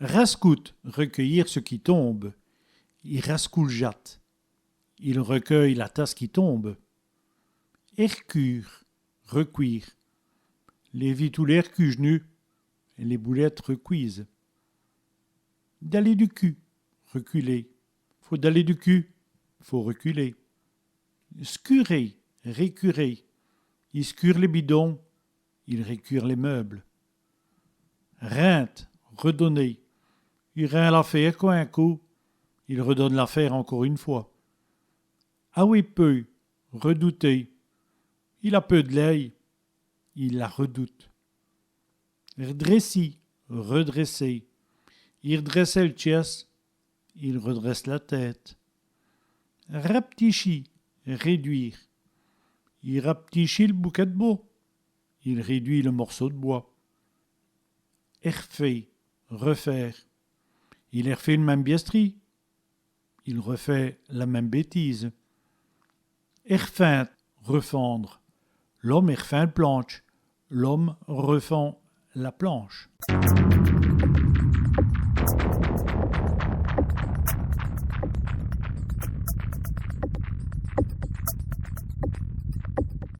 Rascoute, recueillir ce qui tombe. Il rascoule jatte. Il recueille la tasse qui tombe. Hercure, recuire. Les vitulaires cujenu, les boulettes recuisent. D'aller du cul, reculer. Faut d'aller du cul, faut reculer. Scurer, récurer. Il scure les bidons, il récure les meubles. Reinte, redonner. Il reint l'affaire quoi un coup, il redonne l'affaire encore une fois. Ah oui peu, redouter. Il a peu de l'œil, il la redoute. Redressi, redresser. Il redressait le chest, il redresse la tête. Raptichi, réduire. Il raptichit le bouquet de bois, il réduit le morceau de bois. Refait, refaire. Il refait le même biestri, il refait la même bêtise. Refeinte, refendre. L'homme refait le planche, l'homme refend la planche.